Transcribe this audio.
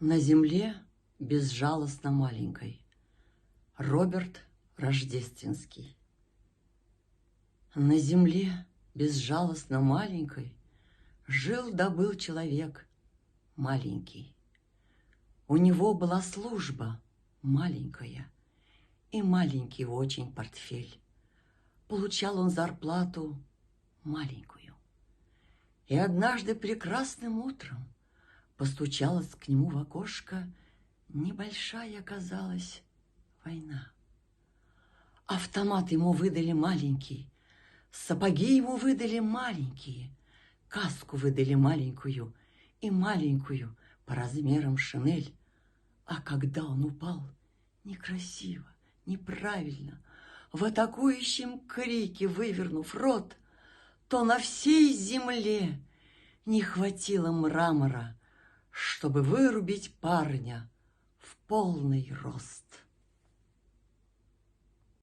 На земле безжалостно маленькой. Роберт Рождественский. На земле безжалостно маленькой жил да был человек маленький. У него была служба маленькая и маленький очень портфель. Получал он зарплату маленькую. И однажды прекрасным утром постучалась к нему в окошко небольшая, оказалась, война. Автомат ему выдали маленький, сапоги ему выдали маленькие, каску выдали маленькую и маленькую по размерам шинель. А когда он упал, некрасиво, неправильно, в атакующем крике вывернув рот, то на всей земле не хватило мрамора, чтобы вырубить парня в полный рост.